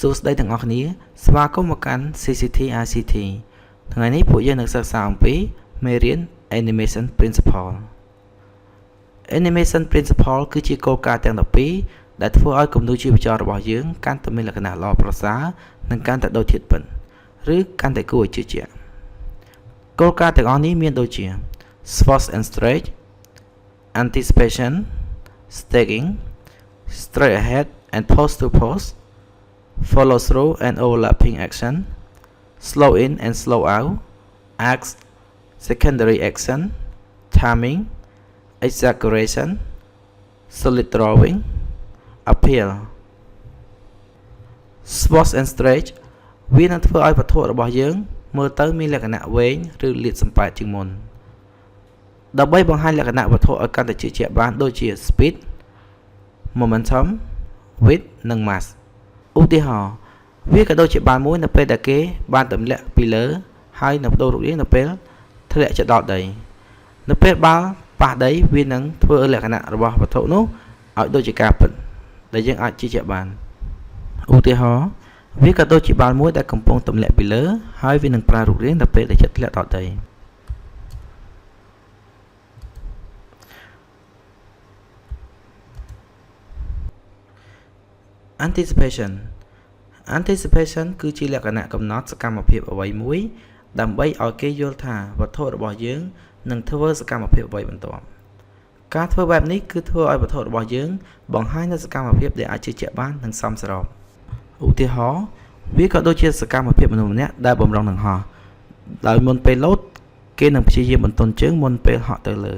សួស្តីទាំងអស់គ្នាស្វាគមន៍មកកាន់ CCT ICT ថ្ងៃនេះពួកយើងនឹងសិក្សាអំពីមេរៀន Animation Principle Animation Principle គឺជាគោលការណ៍ទាំង12ដែលធ្វើឲ្យគំនូរជីវចលរបស់យើងកាន់តែមានលក្ខណៈល្អប្រសើរនិងកាន់តែដូចធាតុពិតឬកាន់តែគួរឲ្យជឿជាក់គោលការណ៍ទាំងអស់នេះមានដូចជា Force and Stretch Anticipation Stacking Straight ahead and pose to pose Follow through and overlapping action Slow in and slow out Acts Secondary action Timing Exaggeration Solid drawing Appeal Swatch and Stretch វានឹងធ្វើឲ្យវត្ថុរបស់យើងមើលទៅមានលក្ខណៈវែងឬលាតសំប៉ែតជាងមុនដើម្បីបង្ហាញលក្ខណៈវត្ថុឲ្យកាន់តែជឿជាក់បានដូចជា Speed Momentum Width និង Mass ឧទាហរណ៍វាក៏ដូចជាបាល់មួយនៅពេលដែលគេបានទម្លាក់ពីលើហើយនៅបដូររូបរាងនៅពេលធ្លាក់ចុះដល់ដីនៅពេលបាល់ប៉ះដីវានឹងធ្វើលក្ខណៈរបស់វត្ថុនោះឲ្យដូចជាការពិតដែលយើងអាចជឿជាក់បានឧទាហរណ៍វាក៏ដូចជាបាល់មួយដែលកំពុងទម្លាក់ពីលើហើយវានឹងប្រើរូបរាងនៅពេលដែលជិតធ្លាក់ដល់ដី Anticipation គឺជាលក្ខណៈកំណត់សកម្មភាពអ្វីមួយដើម្បីឲ្យគេយល់ថាវត្ថុរបស់យើងនឹងធ្វើសកម្មភាពអ្វីបន្ទាប់ការធ្វើបែបនេះគឺធ្វើឲ្យវត្ថុរបស់យើងបង្ហាញនូវសកម្មភាពដែលអាចជឿជាក់បាននិងសមស្របឧទាហរណ៍វាក៏ដូចជាសកម្មភាពមនុស្សម្នាក់ដែលបំរុងនឹងហោះដោយមុនពេលលោតគេនឹងព្យាយាមបន្ទន់ជើងមុនពេលហក់ទៅលើ